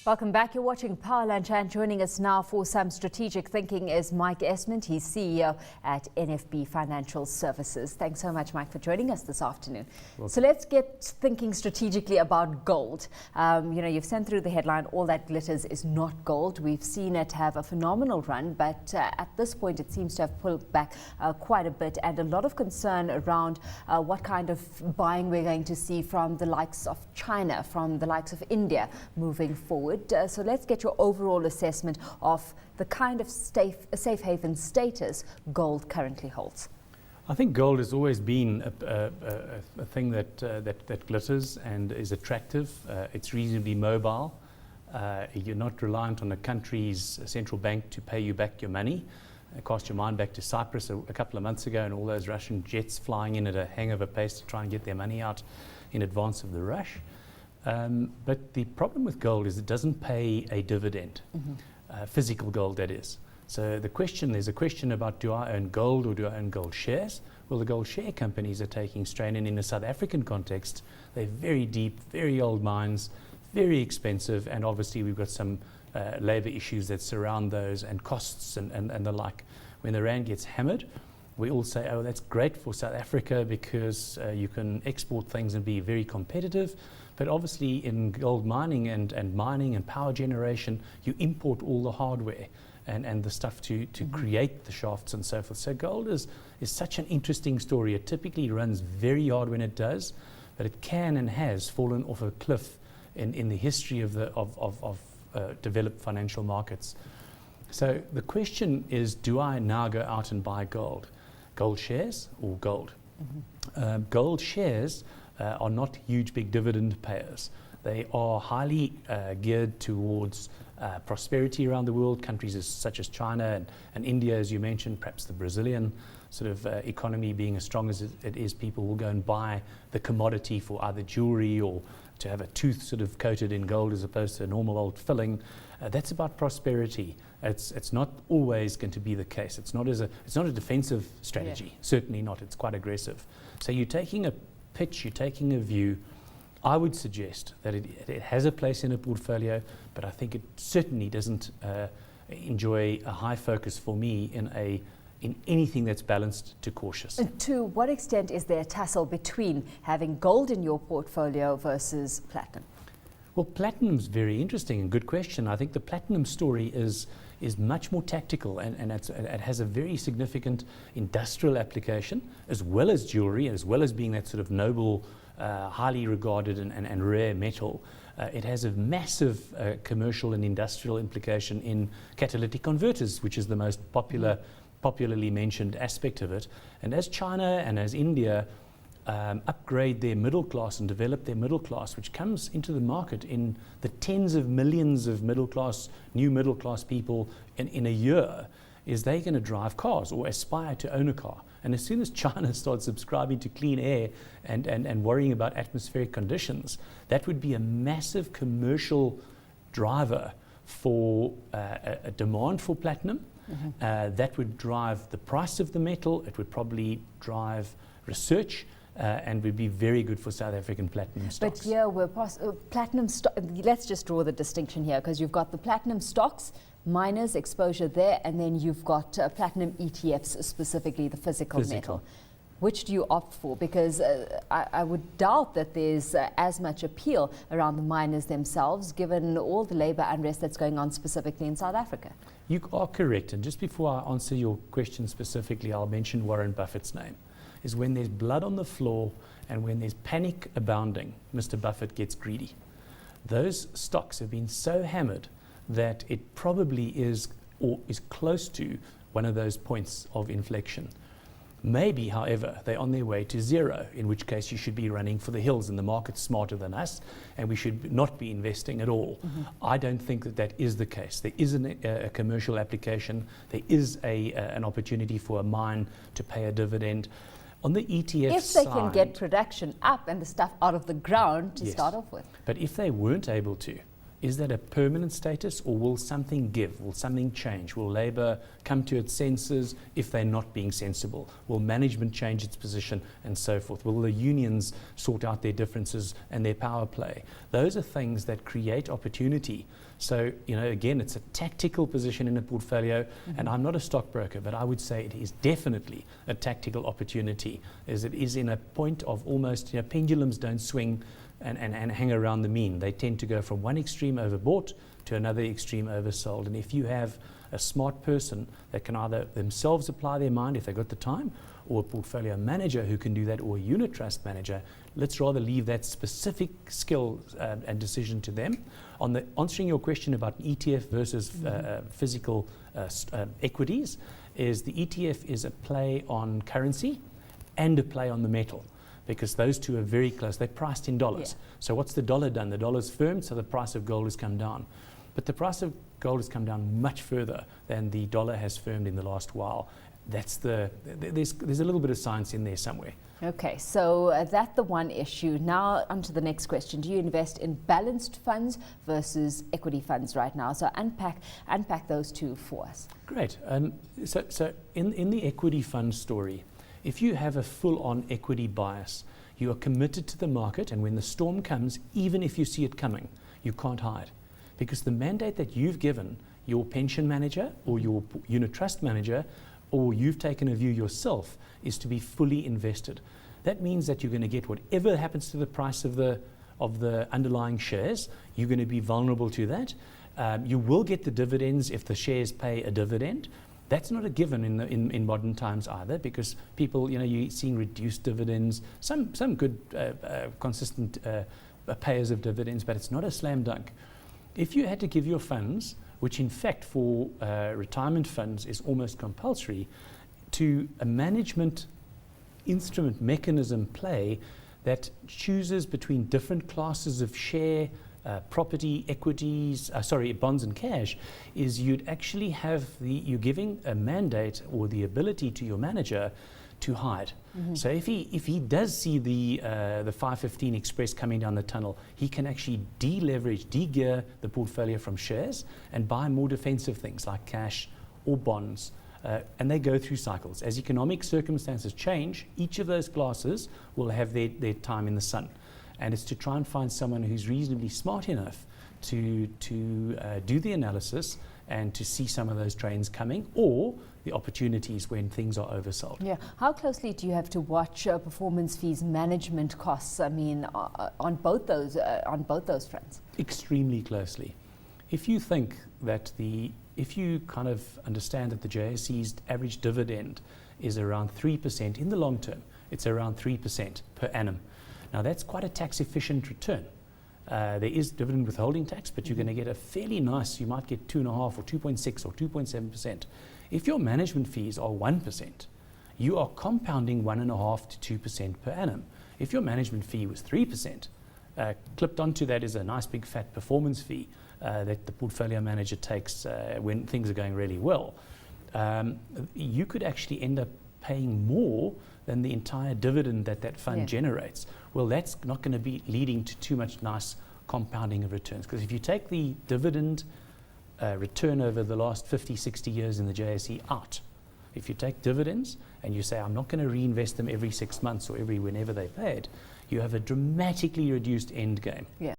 Welcome back. You're watching Power Lunch, and joining us now for some strategic thinking is Mike Esmond. He's CEO at NFB Financial Services. Thanks so much, Mike, for joining us this afternoon. Welcome. So let's get thinking strategically about gold. You've sent through the headline, "All that glitters is not gold." We've seen it have a phenomenal run, but at this point it seems to have pulled back quite a bit, and a lot of concern around what kind of buying we're going to see from the likes of China, from the likes of India moving forward. So let's get your overall assessment of the kind of safe haven status gold currently holds. I think gold has always been a thing that glitters and is attractive. It's reasonably mobile. You're not reliant on a country's central bank to pay you back your money. Cast your mind back to Cyprus a couple of months ago and all those Russian jets flying in at a hangover pace to try and get their money out in advance of the rush. But the problem with gold is it doesn't pay a dividend, physical gold that is. So there's a question about, do I own gold or do I own gold shares? Well, the gold share companies are taking strain, and in a South African context, they're very deep, very old mines, very expensive, and obviously we've got some labour issues that surround those and costs and the like. When the rand gets hammered, we all say, oh, that's great for South Africa because you can export things and be very competitive. But obviously in gold mining and mining and power generation, you import all the hardware and the stuff to create the shafts and so forth. So gold is such an interesting story. It typically runs very hard when it does, but it can and has fallen off a cliff in the history of developed financial markets. So the question is, do I now go out and buy gold? Gold shares or gold? Gold shares are not huge, big dividend payers. They are highly geared towards prosperity around the world. Countries such as China and India, as you mentioned, perhaps the Brazilian sort of economy being as strong as it is, people will go and buy the commodity for either jewelry or to have a tooth sort of coated in gold as opposed to a normal old filling. That's about prosperity. It's not always going to be the case. It's not a defensive strategy. Certainly not. It's quite aggressive. So you're taking a pitch, you're taking a view. I would suggest that it has a place in a portfolio, but I think it certainly doesn't enjoy a high focus for me in anything that's balanced to cautious. And to what extent is there a tussle between having gold in your portfolio versus platinum? Well, platinum's very interesting and good question. I think the platinum story is much more tactical and it has a very significant industrial application as well as jewelry, as well as being that sort of noble, highly regarded and rare metal. It has a massive commercial and industrial implication in catalytic converters, which is the most popularly mentioned aspect of it. And as China and as India upgrade their middle class and develop their middle class, which comes into the market in the tens of millions of new middle class people in a year, is they're going to drive cars or aspire to own a car. And as soon as China starts subscribing to clean air and worrying about atmospheric conditions, that would be a massive commercial driver for a demand for platinum. That would drive the price of the metal. It would probably drive research. And would be very good for South African platinum stocks. But here we're platinum let's just draw the distinction here, because you've got the platinum stocks, miners exposure there, and then you've got platinum ETFs, specifically the physical metal. Which do you opt for? Because I would doubt that there's as much appeal around the miners themselves, given all the labour unrest that's going on specifically in South Africa. You are correct. And just before I answer your question specifically, I'll mention Warren Buffett's name. Is when there's blood on the floor and when there's panic abounding, Mr. Buffett gets greedy. Those stocks have been so hammered that it probably is or is close to one of those points of inflection. Maybe, however, they're on their way to zero, in which case you should be running for the hills and the market's smarter than us and we should not be investing at all. I don't think that is the case. There is a commercial application. There is an opportunity for a mine to pay a dividend. On the ETF if they can get production up and the stuff out of the ground to start off with. But if they weren't able to, is that a permanent status, or will something give? Will something change? Will Labour come to its senses if they're not being sensible? Will management change its position, and so forth? Will the unions sort out their differences and their power play? Those are things that create opportunity. So, again, it's a tactical position in a portfolio, and I'm not a stockbroker, but I would say it is definitely a tactical opportunity, as it is in a point of almost, pendulums don't swing and hang around the mean. They tend to go from one extreme overbought to another extreme oversold. And if you have a smart person that can either themselves apply their mind if they've got the time, or a portfolio manager who can do that, or a unit trust manager, let's rather leave that specific skill and decision to them. Answering your question about ETF versus physical equities, is the ETF is a play on currency and a play on the metal, because those two are very close. They're priced in dollars. Yeah. So what's the dollar done? The dollar's firmed, so the price of gold has come down. But the price of gold has come down much further than the dollar has firmed in the last while. There's a little bit of science in there somewhere. Okay, so that's the one issue. Now on to the next question. Do you invest in balanced funds versus equity funds right now? So unpack those two for us. Great. So in the equity fund story, if you have a full-on equity bias, you are committed to the market, and when the storm comes, even if you see it coming, you can't hide. Because the mandate that you've given your pension manager or your unit trust manager, or you've taken a view yourself, is to be fully invested. That means that you're going to get whatever happens to the price of the underlying shares. You're going to be vulnerable to that. You will get the dividends if the shares pay a dividend. That's not a given in modern times either, because people, you're seeing reduced dividends, some good consistent payers of dividends, but it's not a slam dunk. If you had to give your funds, which in fact for retirement funds is almost compulsory, to a management instrument mechanism play that chooses between different classes of share, property, equities, bonds and cash, is you'd actually have you're giving a mandate or the ability to your manager to hide. So if he does see the 515 Express coming down the tunnel, he can actually deleverage, de-gear the portfolio from shares and buy more defensive things like cash or bonds. And they go through cycles. As economic circumstances change, each of those classes will have their time in the sun. And it's to try and find someone who's reasonably smart enough to do the analysis and to see some of those trends coming, or the opportunities when things are oversold. Yeah. How closely do you have to watch performance fees, management costs? I mean, on both those fronts. Extremely closely. If you think that if you kind of understand that the JSE's average dividend is around 3% in the long term, it's around 3% per annum. Now that's quite a tax efficient return. There is dividend withholding tax, but you're going to get a fairly nice, you might get 2.5 or 2.6 or 2.7%. If your management fees are 1%, you are compounding 1.5 to 2% per annum. If your management fee was 3%, clipped onto that is a nice big fat performance fee that the portfolio manager takes when things are going really well. You could actually end up paying more than the entire dividend that fund generates. Well, that's not going to be leading to too much nice compounding of returns. Because if you take the dividend return over the last 50, 60 years in the JSE out, if you take dividends and you say, I'm not going to reinvest them every 6 months or whenever they paid, you have a dramatically reduced end game. Yeah.